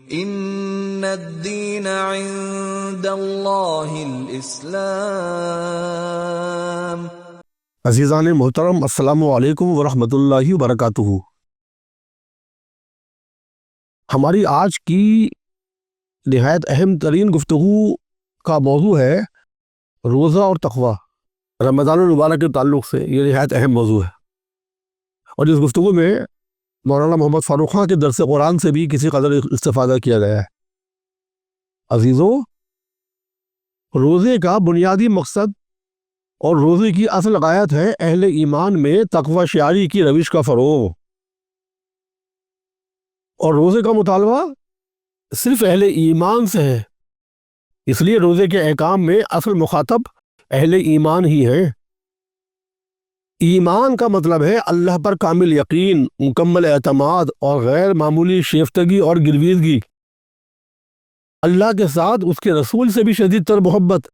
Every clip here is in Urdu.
ان الدین عند اللہ الاسلام۔ عزیزان محترم، السلام علیکم ورحمۃ اللہ وبرکاتہ۔ ہماری آج کی نہایت اہم ترین گفتگو کا موضوع ہے روزہ اور تقویٰ۔ رمضان المبارک کے تعلق سے یہ نہایت اہم موضوع ہے، اور اس گفتگو میں مولانا محمد فاروق خان کے درس قرآن سے بھی کسی قدر استفادہ کیا گیا ہے۔ عزیزو، روزے کا بنیادی مقصد اور روزے کی اصل غایت ہے اہل ایمان میں تقوی شعاری کی روش کا فروغ، اور روزے کا مطالبہ صرف اہل ایمان سے ہے، اس لیے روزے کے احکام میں اصل مخاطب اہل ایمان ہی ہیں۔ ایمان کا مطلب ہے اللہ پر کامل یقین، مکمل اعتماد اور غیر معمولی شیفتگی اور گرویدگی، اللہ کے ساتھ اس کے رسول سے بھی شدید تر محبت،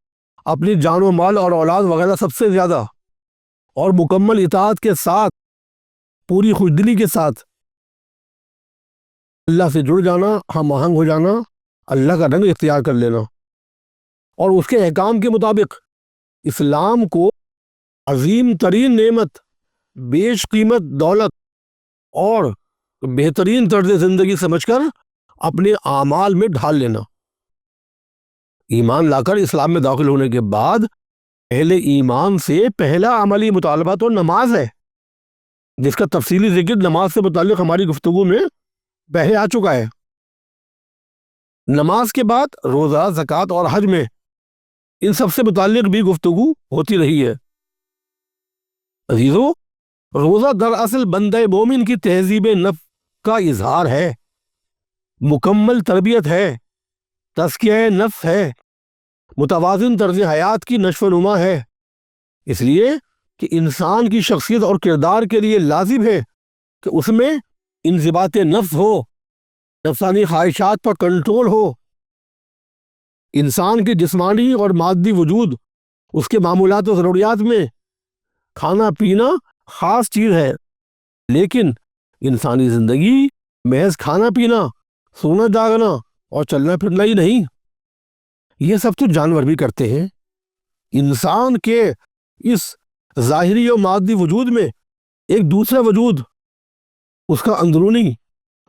اپنی جان و مال اور اولاد وغیرہ سب سے زیادہ، اور مکمل اطاعت کے ساتھ، پوری خوشدلی کے ساتھ اللہ سے جڑ جانا، ہم آہنگ ہو جانا، اللہ کا رنگ اختیار کر لینا، اور اس کے احکام کے مطابق اسلام کو عظیم ترین نعمت، بیش قیمت دولت اور بہترین طرز زندگی سمجھ کر اپنے اعمال میں ڈھال لینا۔ ایمان لا کر اسلام میں داخل ہونے کے بعد اہل ایمان سے پہلا عملی مطالبہ تو نماز ہے، جس کا تفصیلی ذکر نماز سے متعلق ہماری گفتگو میں پہلے آ چکا ہے۔ نماز کے بعد روزہ، زکوٰۃ اور حج میں ان سب سے متعلق بھی گفتگو ہوتی رہی ہے۔ عزیزو، روزہ دراصل بندہ مومن کی تہذیب نفس کا اظہار ہے، مکمل تربیت ہے، تزکیہ نفس ہے، متوازن طرز حیات کی نشو و نما ہے، اس لیے کہ انسان کی شخصیت اور کردار کے لیے لازم ہے کہ اس میں انضباط نفس ہو، نفسانی خواہشات پر کنٹرول ہو۔ انسان کے جسمانی اور مادی وجود، اس کے معمولات و ضروریات میں کھانا پینا خاص چیز ہے، لیکن انسانی زندگی محض کھانا پینا، سونا جاگنا اور چلنا پھرنا ہی نہیں، یہ سب تو جانور بھی کرتے ہیں۔ انسان کے اس ظاہری و مادی وجود میں ایک دوسرا وجود، اس کا اندرونی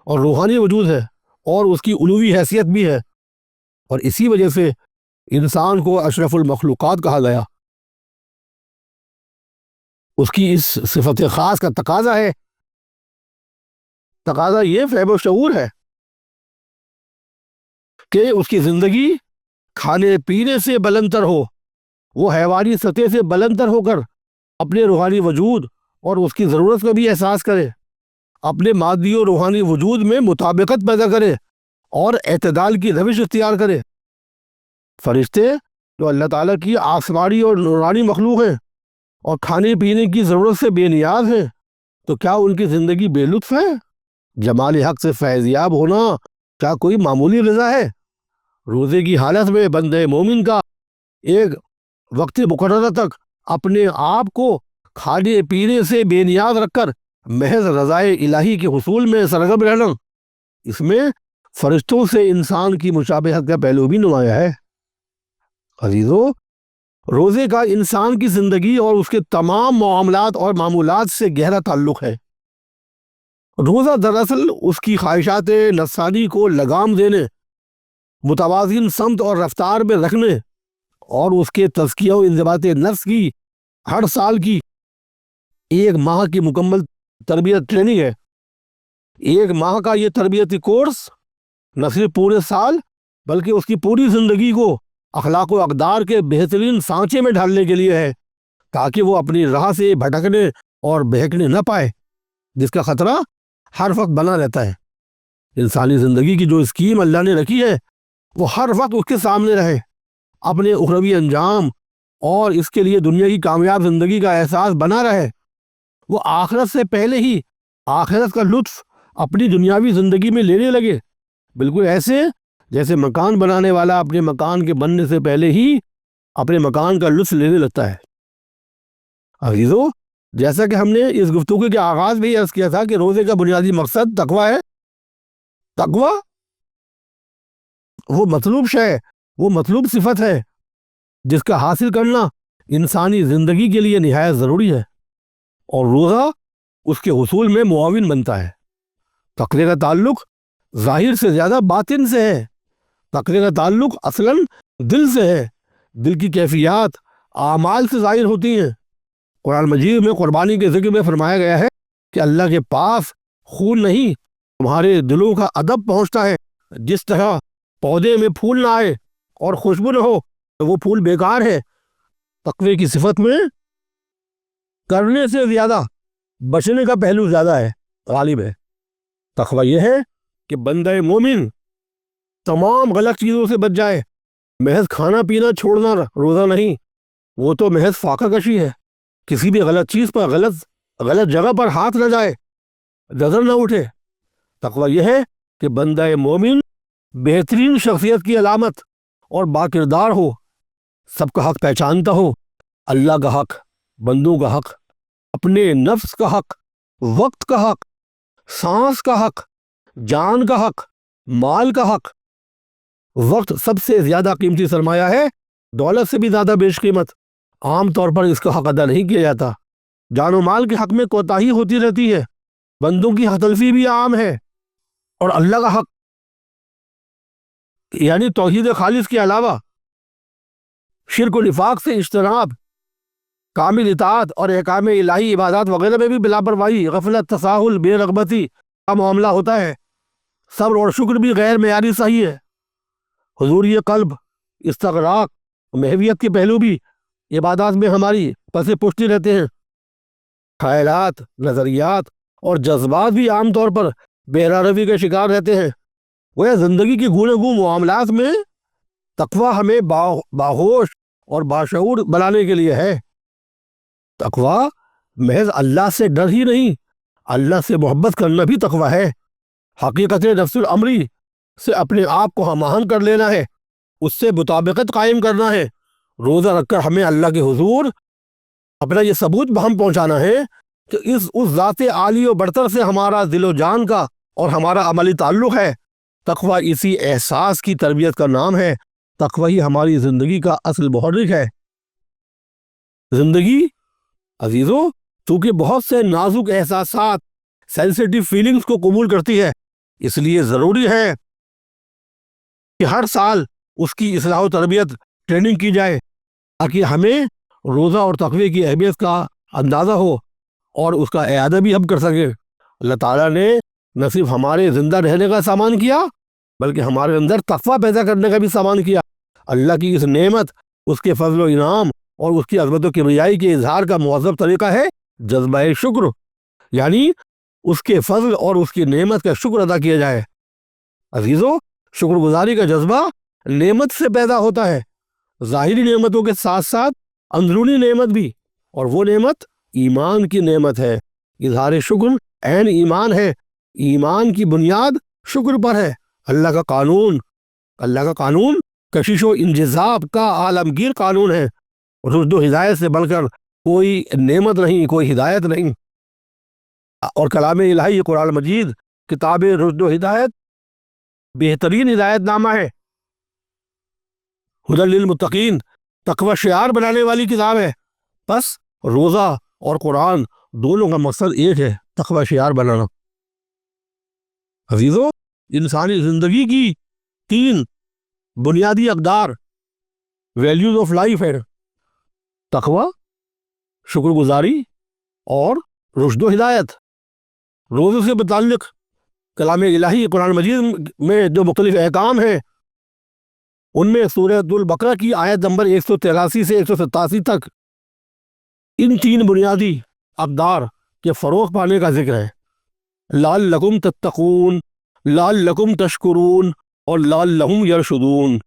اور روحانی وجود ہے، اور اس کی علوی حیثیت بھی ہے، اور اسی وجہ سے انسان کو اشرف المخلوقات کہا گیا۔ اس کی اس صفت خاص کا تقاضا یہ فہم و شعور ہے کہ اس کی زندگی کھانے پینے سے بلند تر ہو، وہ حیوانی سطح سے بلند تر ہو کر اپنے روحانی وجود اور اس کی ضرورت کا بھی احساس کرے، اپنے مادی و روحانی وجود میں مطابقت پیدا کرے اور اعتدال کی روش اختیار کرے۔ فرشتے جو اللہ تعالیٰ کی آسمانی اور نورانی مخلوق ہیں اور کھانے پینے کی ضرورت سے بے نیاز ہیں، تو کیا ان کی زندگی بے لطف ہے؟ جمال حق سے فیضیاب ہونا کیا کوئی معمولی رضا ہے؟ روزے کی حالت میں بندے مومن کا ایک وقت مقررہ تک اپنے آپ کو کھانے پینے سے بے نیاز رکھ کر محض رضائے الہی کے حصول میں سرگرم رہنا، اس میں فرشتوں سے انسان کی مشابہت کا پہلو بھی نمایاں ہے۔ عزیزو، روزے کا انسان کی زندگی اور اس کے تمام معاملات اور معمولات سے گہرا تعلق ہے۔ روزہ دراصل اس کی خواہشات نفسانی کو لگام دینے، متوازن سمت اور رفتار میں رکھنے، اور اس کے تزکیہ و انضباط نفس کی ہر سال کی ایک ماہ کی مکمل تربیت ٹریننگ ہے۔ ایک ماہ کا یہ تربیتی کورس نہ صرف پورے سال بلکہ اس کی پوری زندگی کو اخلاق و اقدار کے بہترین سانچے میں ڈھالنے کے لیے ہے، تاکہ وہ اپنی راہ سے بھٹکنے اور بہکنے نہ پائے، جس کا خطرہ ہر وقت بنا رہتا ہے۔ انسانی زندگی کی جو اسکیم اللہ نے رکھی ہے وہ ہر وقت اس کے سامنے رہے، اپنے اخروی انجام اور اس کے لیے دنیا کی کامیاب زندگی کا احساس بنا رہے۔ وہ آخرت سے پہلے ہی آخرت کا لطف اپنی دنیاوی زندگی میں لینے لگے، بالکل ایسے جیسے مکان بنانے والا اپنے مکان کے بننے سے پہلے ہی اپنے مکان کا لطف لینے لگتا ہے۔ عزیزو، جیسا کہ ہم نے اس گفتگو کے آغاز میں ہی عرض کیا تھا کہ روزے کا بنیادی مقصد تقویٰ ہے۔ تقویٰ وہ مطلوب شے، وہ مطلوب صفت ہے جس کا حاصل کرنا انسانی زندگی کے لیے نہایت ضروری ہے، اور روزہ اس کے حصول میں معاون بنتا ہے۔ تقوی کا تعلق ظاہر سے زیادہ باطن سے ہے۔ تقوی کا تعلق اصلاً دل سے ہے۔ دل کی کیفیات اعمال سے ظاہر ہوتی ہیں۔ قرآن مجید میں قربانی کے ذکر میں فرمایا گیا ہے کہ اللہ کے پاس خون نہیں، تمہارے دلوں کا ادب پہنچتا ہے۔ جس طرح پودے میں پھول نہ آئے اور خوشبو نہ ہو تو وہ پھول بیکار ہے، تقوی کی صفت میں کرنے سے زیادہ بچنے کا پہلو زیادہ ہے، غالب ہے۔ تقوی یہ ہے کہ بندہ مومن تمام غلط چیزوں سے بچ جائے۔ محض کھانا پینا چھوڑنا روزہ نہیں، وہ تو محض فاقہ کشی ہے۔ کسی بھی غلط چیز پر غلط جگہ پر ہاتھ نہ جائے، نظر نہ اٹھے۔ تقوی یہ ہے کہ بندہ مومن بہترین شخصیت کی علامت اور باکردار ہو، سب کا حق پہچانتا ہو، اللہ کا حق، بندوں کا حق، اپنے نفس کا حق، وقت کا حق، سانس کا حق، جان کا حق، مال کا حق۔ وقت سب سے زیادہ قیمتی سرمایہ ہے، دولت سے بھی زیادہ بیش قیمت۔ عام طور پر اس کا حق ادا نہیں کیا جاتا۔ جان و مال کے حق میں کوتاہی ہوتی رہتی ہے، بندوں کی حق تلفی بھی عام ہے، اور اللہ کا حق یعنی توحید خالص کے علاوہ شرک و نفاق سے اجتناب، کامل اطاعت اور احکام الہی عبادات وغیرہ میں بھی بلاپرواہی، غفلت، تساہل، بے رغبتی کا معاملہ ہوتا ہے۔ صبر اور شکر بھی غیر معیاری صحیح ہے۔ حضوری قلب، استغراق، محویت کے پہلو بھی عبادات میں ہماری پس پشتی رہتے ہیں۔ خیالات، نظریات اور جذبات بھی عام طور پر بے روی کا شکار رہتے ہیں۔ وہ زندگی کے گونے گوں معاملات میں تقوی ہمیں باہوش اور باشعور بنانے کے لیے ہے۔ تقوی محض اللہ سے ڈر ہی نہیں، اللہ سے محبت کرنا بھی تقوی ہے۔ حقیقت نفس الامری سے اپنے آپ کو ہم آہنگ کر لینا ہے، اس سے مطابقت قائم کرنا ہے۔ روزہ رکھ کر ہمیں اللہ کے حضور اپنا یہ ثبوت بہم پہنچانا ہے کہ اس ذات عالی و برتر سے ہمارا دل و جان کا اور ہمارا عملی تعلق ہے۔ تقوی اسی احساس کی تربیت کا نام ہے۔ تقوی ہی ہماری زندگی کا اصل محرک ہے۔ زندگی عزیزو چونکہ بہت سے نازک احساسات، سینسیٹیو فیلنگز کو قبول کرتی ہے، اس لیے ضروری ہے کہ ہر سال اس کی اصلاح و تربیت ٹریننگ کی جائے، تاکہ ہمیں روزہ اور تقوی کی اہمیت کا اندازہ ہو اور اس کا اعادہ بھی ہم کر سکیں۔ اللہ تعالیٰ نے نہ صرف ہمارے زندہ رہنے کا سامان کیا، بلکہ ہمارے اندر تقوی پیدا کرنے کا بھی سامان کیا۔ اللہ کی اس نعمت، اس کے فضل و انعام اور اس کی عظمت و کبریائی کے اظہار کا مہذب طریقہ ہے جذبہ شکر، یعنی اس کے فضل اور اس کی نعمت کا شکر ادا کیا جائے۔ عزیزو، شکر گزاری کا جذبہ نعمت سے پیدا ہوتا ہے، ظاہری نعمتوں کے ساتھ ساتھ اندرونی نعمت بھی، اور وہ نعمت ایمان کی نعمت ہے۔ اظہار شکر عین ایمان ہے۔ ایمان کی بنیاد شکر پر ہے۔ اللہ کا قانون کشش و انجذاب کا عالمگیر قانون ہے۔ رشد و ہدایت سے بڑھ کر کوئی نعمت نہیں، کوئی ہدایت نہیں۔ اور کلام الہی قرآن مجید کتاب رشد و ہدایت بہترین ہدایت نامہ ہے، ہدی للمتقین، تقوی شعار بنانے والی کتاب ہے۔ بس روزہ اور قرآن دونوں کا مقصد ایک ہے، تقوی شعار بنانا۔ عزیزو، انسانی زندگی کی 3 بنیادی اقدار، ویلیوز آف لائف ہے: تقوی، شکر گزاری اور رشد و ہدایت۔ روزے سے متعلق کلام الہی قرآن مجید میں جو مختلف احکام ہیں، ان میں سورۃ البقرہ کی آیت نمبر 183 سے 187 تک ان 3 بنیادی اقدار کے فروغ پانے کا ذکر ہے: لعلکم تتقون، لعلکم تشکرون اور لعلہم یرشدون۔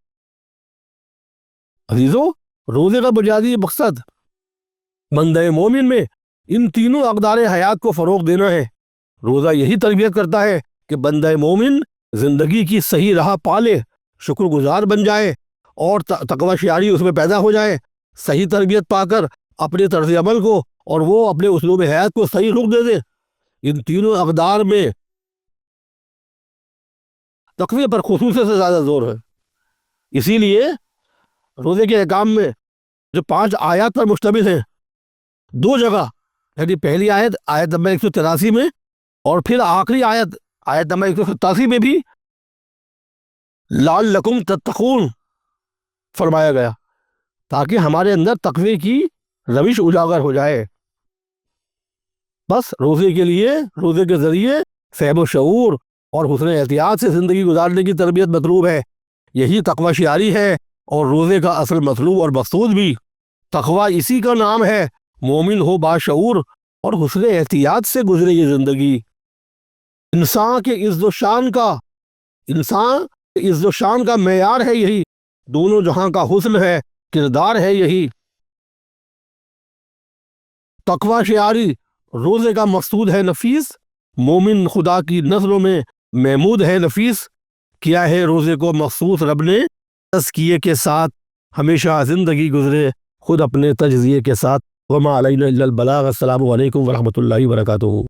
عزیزو، روزے کا بنیادی مقصد بندہ مومن میں ان تینوں اقدار حیات کو فروغ دینا ہے۔ روزہ یہی تربیت کرتا ہے کہ بندہ مومن زندگی کی صحیح راہ پالے، شکر گزار بن جائے اور تقوی شعاری اس میں پیدا ہو جائے، صحیح تربیت پا کر اپنے طرز عمل کو اور وہ اپنے اسلوب حیات کو صحیح رخ دے دے۔ ان تینوں اقدار میں تقوی پر خصوصی سے زیادہ زور ہے۔ اسی لیے روزے کے احکام میں جو 5 آیات پر مشتمل ہیں، 2 جگہ، یعنی پہلی آیت آیت نمبر 183 میں، اور پھر آخری آیت آیت نمبر 187 میں بھی لعلکم تتقون فرمایا گیا، تاکہ ہمارے اندر تقوی کی روش اجاگر ہو جائے۔ بس روزے کے لیے، روزے کے ذریعے فہم و شعور اور حسن احتیاط سے زندگی گزارنے کی تربیت مطلوب ہے، یہی تقوی شعاری ہے، اور روزے کا اصل مطلوب اور مقصود بھی۔ تقوی اسی کا نام ہے، مومن ہو باشعور اور حسن احتیاط سے گزرے یہ زندگی۔ انسان کے عزت و شان کا معیار ہے یہی، دونوں جہاں کا حسن ہے، کردار ہے یہی۔ تقوی شعاری روزے کا مقصود ہے نفیس، مومن خدا کی نظروں میں محمود ہے نفیس۔ کیا ہے روزے کو مخصوص رب نے تزکیے کے ساتھ، ہمیشہ زندگی گزرے خود اپنے تجزیے کے ساتھ۔ وما علینا الا البلاغ۔ السلام علیکم ورحمۃ اللہ وبرکاتہ۔